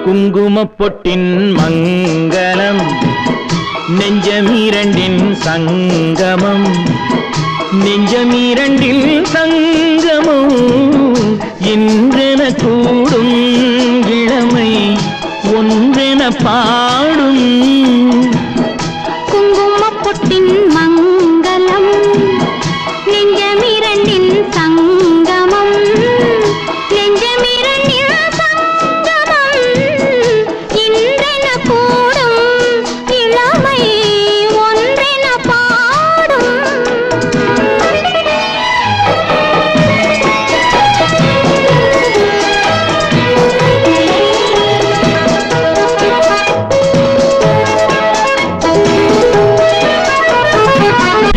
குங்குமப்பொட்டின் மங்களம் நெஞ்சமீரண்டின் சங்கமம் நெஞ்சமீரண்டில் சங்கமம் இன்றென கூடும் இளமை ஒன்றென பாடும் குங்குமப்பொட்டின் மங்களம் நெஞ்சமீரண்டின் சங்கமம் நெஞ்சமீரண்டின் சங்கமம் இன்றென கூடும் இளமை ஒன்றென பாடும்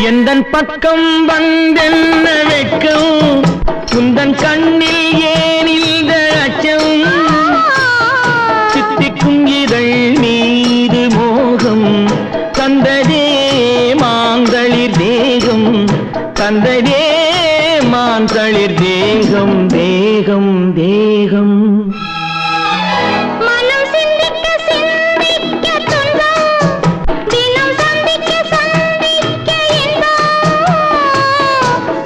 எந்தன் பக்கம் வந்தென்ன வெட்கம் குந்தன் கண்ணில் ஏன் இந்த அச்சம் சித்திக்கும் இதழ் மீது மோகம் தந்ததே மாந்தளிர் தேகம் தந்ததே மாந்தளிர் தேகம் தேகம் தேகம் மனம் சிந்திக்க சிந்திக்க துன்பம் தினம் சந்திக்க சந்திக்க இன்பம்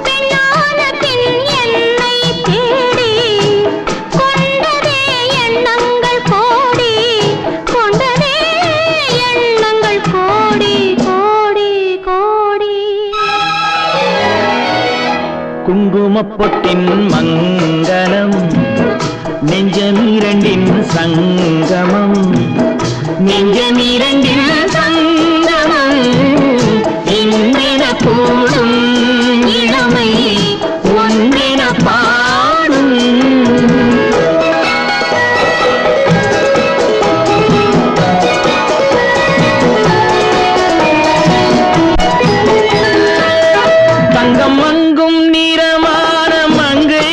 பெண்ணான பின் என்னை தேடி கொண்டதே எண்ணங்கள் கோடி கொண்டதே எண்ணங்கள் கோடி கோடி கோடி குங்குமப்பொட்டின் மங்களம் நெஞ்சமீரண்டின் சங்கமம் நெஞ்சமீரண்டின் சங்கமம் இன்றென கூடும் இளமை ஒன்றென பாடும் தங்கம் அங்கும் நிறமான மங்கை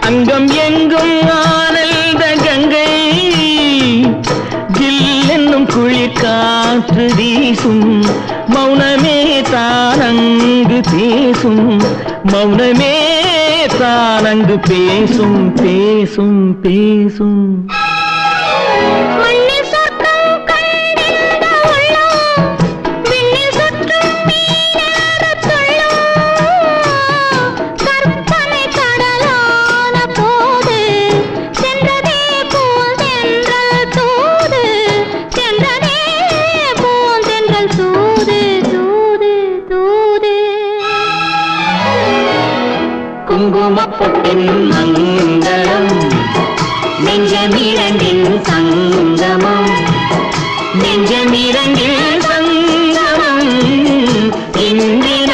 அங்கம் எங்கும் ஆனந்த கங்கை ஜில் என்னும் குளிர் காற்று வீசும் மௌனமே தானங்கு பேசும் மௌனமே தானங்கு பேசும் பேசும் பேசும் மண்ணில் சொர்க்கம் கண்டிருந்த உள்ளம் விண்ணில் சுற்றும் மீனேறத் துள்ளும் கற்பனை கடலான போது சென்றதே பூந்தென்றல் தூது சென்றதே பூந்தென்றல் தூது தூது தூது குங்குமப்பொட்டின் மங்களம் நெஞ்சமீரண்டின் சங்கமம் நெஞ்சமீரண்டில் சங்கமம் இன்றென